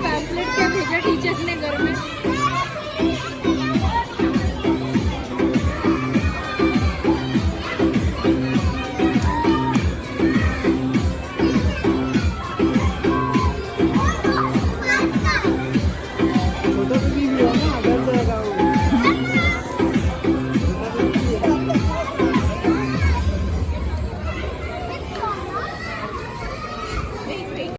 Pamphlet क्या भेजा teachers ने घर में। छोटा भी हो ना, डर जाएगा।